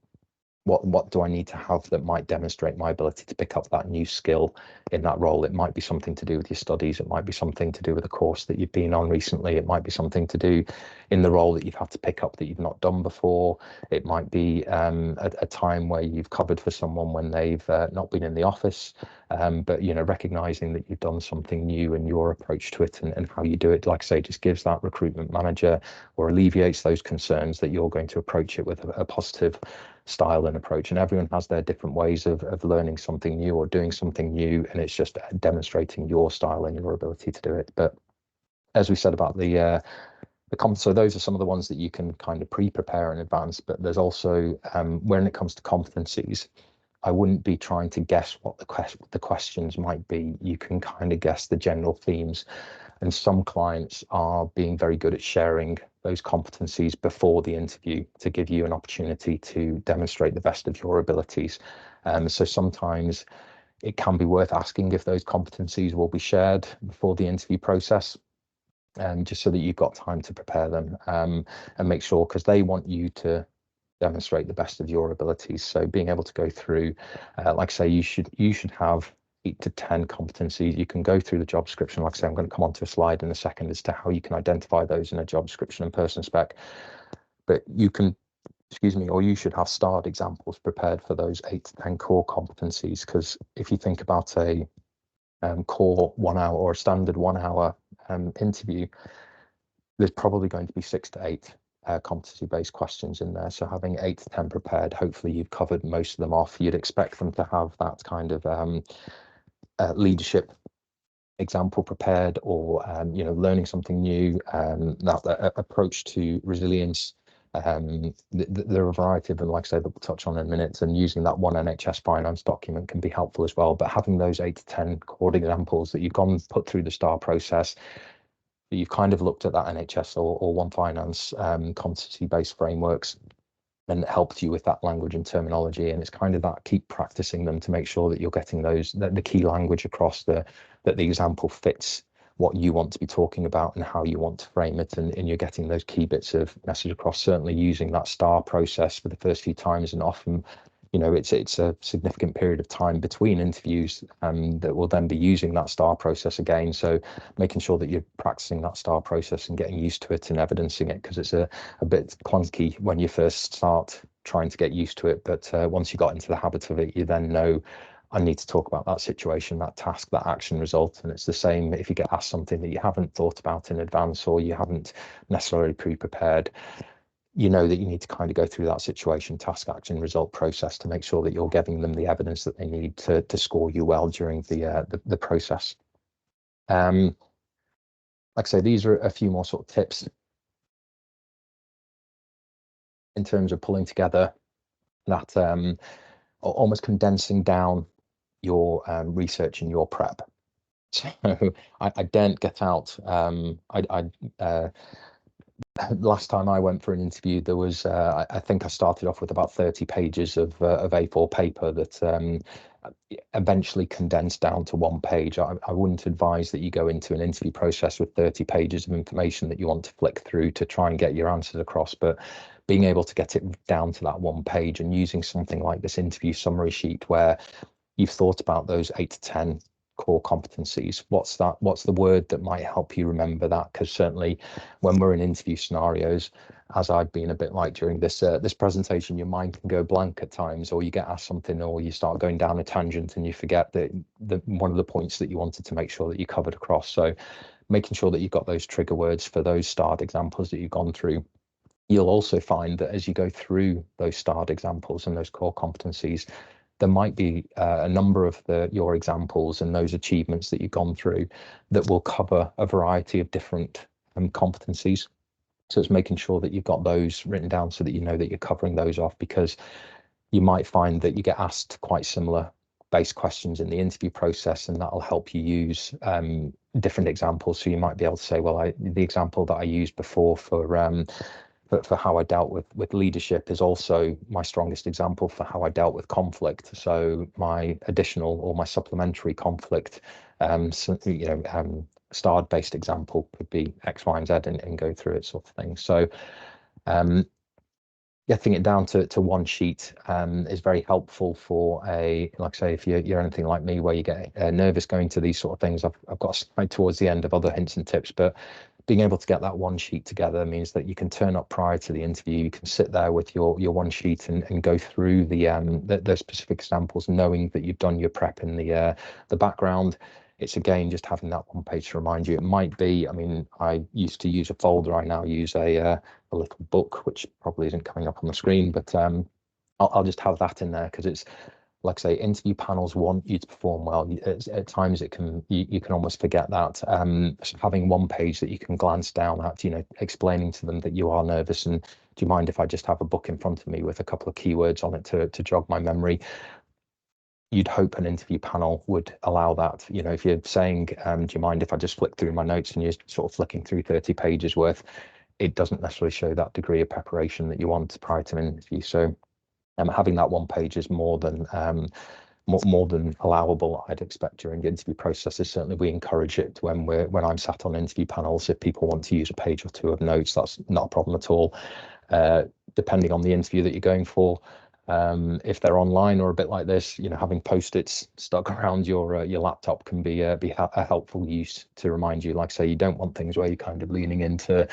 What do I need to have that might demonstrate my ability to pick up that new skill in that role? It might be something to do with your studies. It might be something to do with a course that you've been on recently. It might be something to do in the role that you've had to pick up that you've not done before. It might be a time where you've covered for someone when they've not been in the office. But recognizing that you've done something new and your approach to it and how you do it, like I say, just gives that recruitment manager, or alleviates those concerns that you're going to approach it with a positive style and approach. And everyone has their different ways of learning something new or doing something new, and it's just demonstrating your style and your ability to do it. But as we said about so those are some of the ones that you can kind of pre-prepare in advance. But there's also when it comes to competencies, I wouldn't be trying to guess what the questions might be. You can kind of guess the general themes, and some clients are being very good at sharing those competencies before the interview to give you an opportunity to demonstrate the best of your abilities. So sometimes it can be worth asking if those competencies will be shared before the interview process, just so that you've got time to prepare them, and make sure, because they want you to demonstrate the best of your abilities. So being able to go through, like I say, you should have 8 to 10 competencies. You can go through the job description. Like I say, I'm going to come on to a slide in a second as to how you can identify those in a job description and person spec. But you can, or you should have starred examples prepared for those 8 to 10 core competencies. Because if you think about a core 1 hour or a standard 1 hour interview, there's probably going to be 6 to 8 competency-based questions in there. So having 8 to 10 prepared, hopefully you've covered most of them off. You'd expect them to have that kind of leadership example prepared, or learning something new, that approach to resilience. There are a variety of them, like I said, that we'll touch on in a minute, and using that one NHS finance document can be helpful as well. But having those 8 to 10 core examples that you've put through the STAR process, that you've kind of looked at that NHS or one finance competency-based frameworks, and helped you with that language and terminology. And it's kind of that, keep practicing them to make sure that you're getting the key language across, that the example fits what you want to be talking about and how you want to frame it, and you're getting those key bits of message across. Certainly using that STAR process for the first few times, and often it's a significant period of time between interviews that will then be using that STAR process again. So making sure that you're practicing that STAR process and getting used to it and evidencing it, because it's a bit clunky when you first start trying to get used to it. But once you got into the habit of it, you then know, I need to talk about that situation, that task, that action result. And it's the same if you get asked something that you haven't thought about in advance, or you haven't necessarily pre-prepared. you know that you need to kind of go through that situation, task, action, result process to make sure that you're giving them the evidence that they need to score you well during the process. Like I say, these are a few more sort of tips in terms of pulling together that almost condensing down your research and your prep. So I daren't get out. Last time I went for an interview, there was I think I started off with about 30 pages of A4 paper that eventually condensed down to 1 page. I wouldn't advise that you go into an interview process with 30 pages of information that you want to flick through to try and get your answers across, but being able to get it down to that 1 page and using something like this interview summary sheet where you've thought about those 8 to 10 core competencies. What's the word that might help you remember that? Because certainly when we're in interview scenarios, as I've been a bit like during this this presentation, your mind can go blank at times, or you get asked something, or you start going down a tangent and you forget that one of the points that you wanted to make sure that you covered across. So making sure that you've got those trigger words for those starred examples that you've gone through. You'll also find that as you go through those starred examples and those core competencies, there might be a number of your examples and those achievements that you've gone through that will cover a variety of different competencies. So it's making sure that you've got those written down so that you know that you're covering those off, because you might find that you get asked quite similar base questions in the interview process, and that'll help you use different examples. So you might be able to say, well, the example that I used before for how I dealt with leadership is also my strongest example for how I dealt with conflict. So my additional or my supplementary conflict, starred based example could be X, Y, and Z, and go through it, sort of thing. So getting it down to 1 sheet is very helpful for like I say, if you're anything like me where you get nervous going to these sort of things. I've got a slide towards the end of other hints and tips, but being able to get that 1 sheet together means that you can turn up prior to the interview. You can sit there with your 1 sheet and go through the specific examples, knowing that you've done your prep in the background. It's again just having that 1 page to remind you. It might be, I mean, I used to use a folder. I now use a little book, which probably isn't coming up on the screen, but I'll just have that in there, because it's, like I say, interview panels want you to perform well. At times you can almost forget that. So having 1 page that you can glance down at, explaining to them that you are nervous, and do you mind if I just have a book in front of me with a couple of keywords on it to jog my memory? You'd hope an interview panel would allow that. If you're saying, do you mind if I just flick through my notes, and you're sort of flicking through 30 pages worth, it doesn't necessarily show that degree of preparation that you want prior to an interview. So having that 1 page is more than allowable, I'd expect, during the interview processes. Certainly we encourage it when I'm sat on interview panels. If people want to use a page or 2 of notes, that's not a problem at all. Depending on the interview that you're going for, if they're online or a bit like this, having post-its stuck around your laptop can be a helpful use to remind you. Like I say, you don't want things where you're kind of leaning into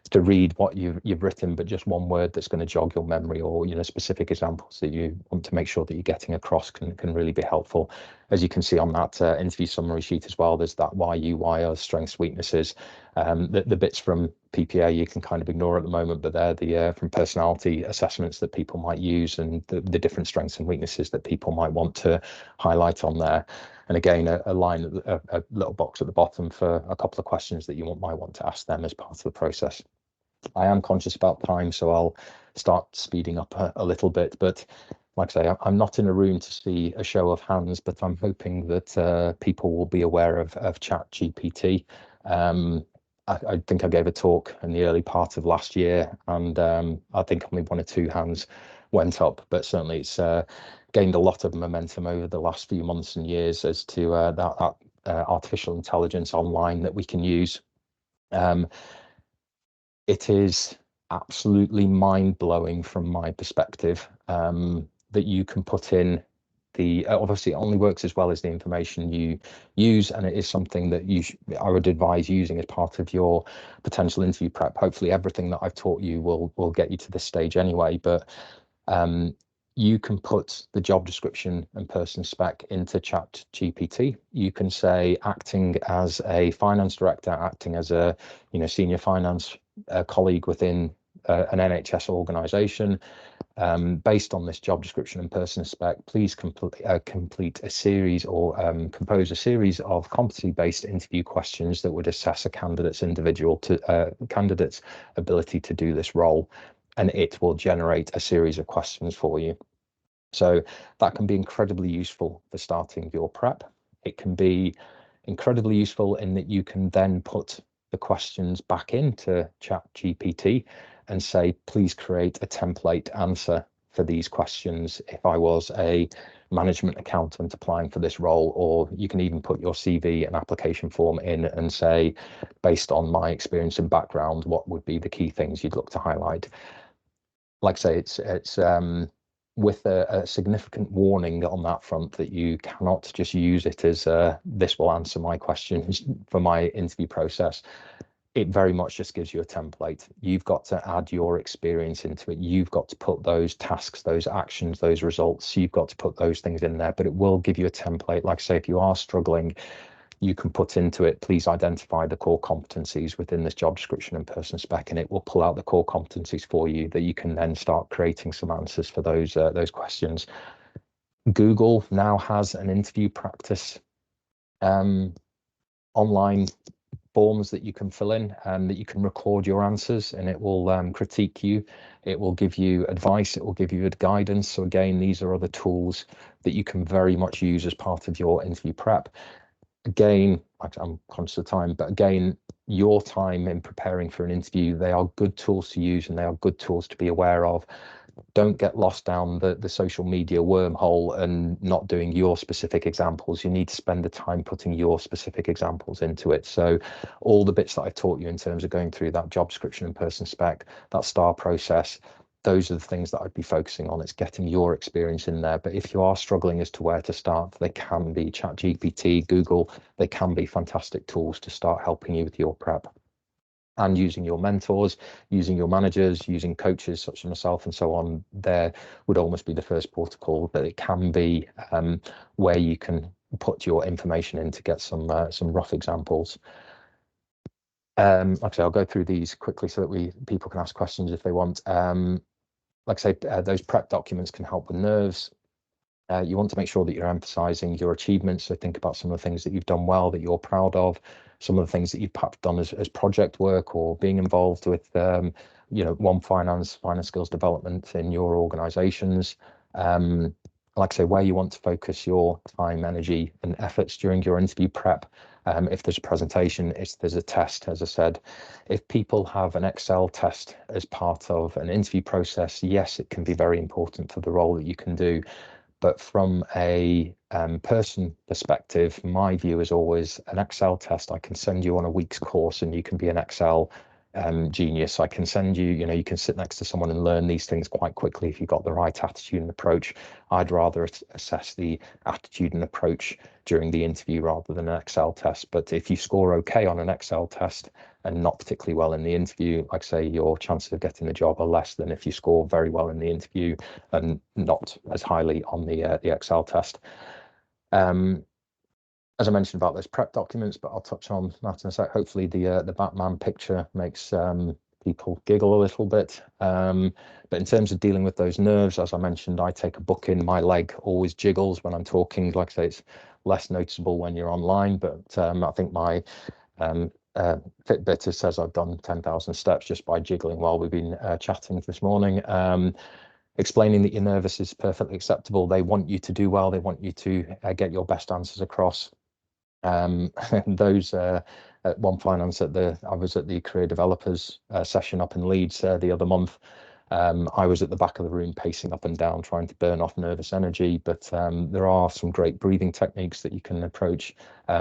to read what you've written, but just 1 word that's going to jog your memory, or specific examples that you want to make sure that you're getting across can really be helpful. As you can see on that interview summary sheet as well, there's that why you, why us, strengths, weaknesses. The bits from PPA you can kind of ignore at the moment, but they're the from personality assessments that people might use, and the different strengths and weaknesses that people might want to highlight on there. And again, a little box at the bottom for a couple of questions that you might want to ask them as part of the process. I am conscious about time, so I'll start speeding up a little bit. But like I say, I'm not in a room to see a show of hands, but I'm hoping that people will be aware of ChatGPT. I think I gave a talk in the early part of last year, and I think only 1 or 2 hands went up, but certainly it's gained a lot of momentum over the last few months and years as to that artificial intelligence online that we can use. It is absolutely mind-blowing from my perspective that you can put in obviously it only works as well as the information you use, and it is something that I would advise using as part of your potential interview prep. Hopefully everything that I've taught you will get you to this stage anyway, but you can put the job description and person spec into ChatGPT. You can say, acting as a finance director, acting as a senior finance colleague within an NHS organisation. Based on this job description and person spec, please complete a series or compose a series of competency-based interview questions that would assess a candidate's candidate's ability to do this role, and it will generate a series of questions for you. So that can be incredibly useful for starting your prep. It can be incredibly useful in that you can then put the questions back into ChatGPT and say, please create a template answer for these questions if I was a management accountant applying for this role. Or you can even put your CV and application form in and say, based on my experience and background, what would be the key things you'd look to highlight? Like I say, it's with a significant warning on that front that you cannot just use it as this will answer my questions for my interview process. It very much just gives you a template. You've got to add your experience into it. You've got to put those tasks, those actions, those results, you've got to put those things in there, but it will give you a template. Like I say, if you are struggling, you can put into it, please identify the core competencies within this job description and person spec, and it will pull out the core competencies for you that you can then start creating some answers for those questions. Google now has an interview practice online forms that you can fill in and that you can record your answers, and it will critique you. It will give you advice. It will give you guidance. So again, these are other tools that you can very much use as part of your interview prep. Again, I'm conscious of time, but again, your time in preparing for an interview, they are good tools to use and they are good tools to be aware of. Don't get lost down the social media wormhole and not doing your specific examples. You need to spend the time putting your specific examples into it. So all the bits that I taught you in terms of going through that job description and person spec, that STAR process, those are the things that I'd be focusing on. It's getting your experience in there. But if you are struggling as to where to start, they can be ChatGPT, Google, they can be fantastic tools to start helping you with your prep. And using your mentors, using your managers, using coaches such as myself and so on, there would almost be the first protocol, but it can be where you can put your information in to get some rough examples. Like I say, I'll go through these quickly so that people can ask questions if they want. Like I say, those prep documents can help with nerves. You want to make sure that you're emphasizing your achievements. So think about some of the things that you've done well that you're proud of, some of the things that you've perhaps done as project work or being involved with, finance skills development in your organizations. Like I say, where you want to focus your time, energy and efforts during your interview prep. If there's a presentation, if there's a test, as I said, if people have an Excel test as part of an interview process, yes, it can be very important for the role that you can do. But from a person perspective, my view is always an Excel test. I can send you on a week's course and you can be an Excel genius. I can send you, you can sit next to someone and learn these things quite quickly if you've got the right attitude and approach. I'd rather assess the attitude and approach during the interview rather than an Excel test. But if you score okay on an Excel test and not particularly well in the interview, like I say, your chances of getting the job are less than if you score very well in the interview and not as highly on the Excel test. As I mentioned about those prep documents, but I'll touch on that in a sec. Hopefully the Batman picture makes people giggle a little bit. But in terms of dealing with those nerves, as I mentioned, I take a book in, my leg always jiggles when I'm talking. Like I say, it's less noticeable when you're online, but I think my Fitbit says I've done 10,000 steps just by jiggling while we've been chatting this morning. Explaining that you're nervous is perfectly acceptable. They want you to do well. They want you to get your best answers across. Those at One Finance I was at the career developers session up in Leeds the other month. I was at the back of the room pacing up and down trying to burn off nervous energy, but there are some great breathing techniques that you can approach.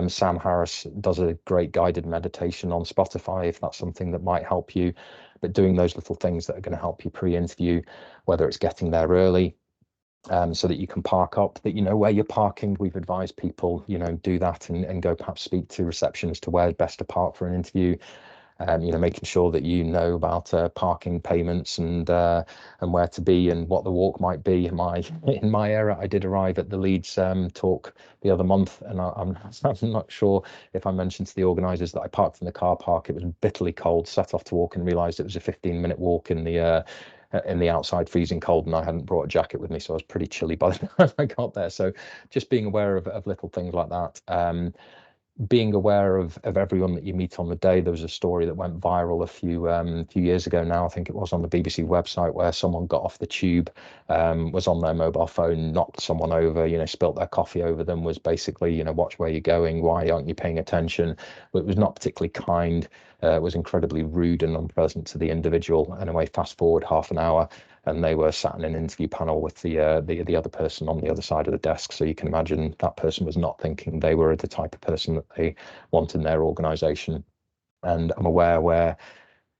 Sam Harris does a great guided meditation on Spotify if that's something that might help you, but doing those little things that are going to help you pre-interview, whether it's getting there early, so that you can park up, that you know where you're parking. We've advised people, do that and go perhaps speak to reception as to where best to park for an interview. making sure that you know about parking payments and where to be and what the walk might be. In my area, I did arrive at the Leeds talk the other month, and I'm not sure if I mentioned to the organisers that I parked in the car park. It was bitterly cold, set off to walk and realised it was a 15-minute walk in the outside freezing cold, and I hadn't brought a jacket with me, so I was pretty chilly by the time I got there. So just being aware of little things like that. Being aware of everyone that you meet on the day. There was a story that went viral a few years ago now, I think it was on the BBC website, where someone got off the tube, was on their mobile phone, knocked someone over, spilt their coffee over them, was basically, watch where you're going, why aren't you paying attention? It was not particularly kind, was incredibly rude and unpleasant to the individual. Anyway, fast forward half an hour, and they were sat in an interview panel with the other person on the other side of the desk. So you can imagine that person was not thinking they were the type of person that they want in their organisation. And I'm aware where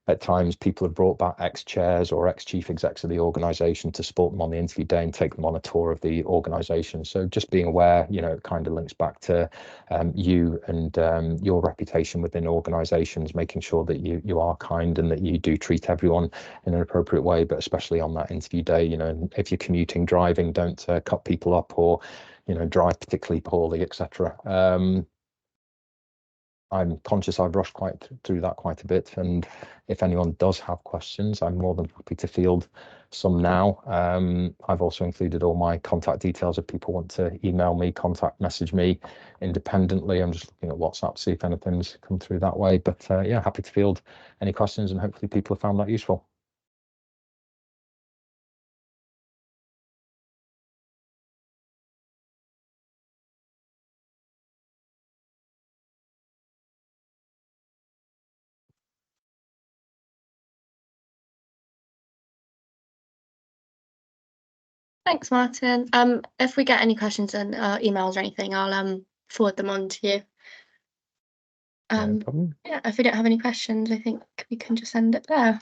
at times people have brought back ex-chairs or ex-chief execs of the organisation to support them on the interview day and take them on a tour of the organisation. So just being aware, it kind of links back to you and your reputation within organisations, making sure that you are kind and that you do treat everyone in an appropriate way, but especially on that interview day, and if you're commuting, driving, don't cut people up or, drive particularly poorly, etc. I'm conscious I've rushed through that quite a bit, and if anyone does have questions, I'm more than happy to field some now. I've also included all my contact details if people want to email me, contact message me independently. I'm just looking at WhatsApp, see if anything's come through that way. But yeah, happy to field any questions, and hopefully people have found that useful. Thanks, Martin. If we get any questions and emails or anything, I'll forward them on to you. No problem. Yeah, if we don't have any questions, I think we can just end it there.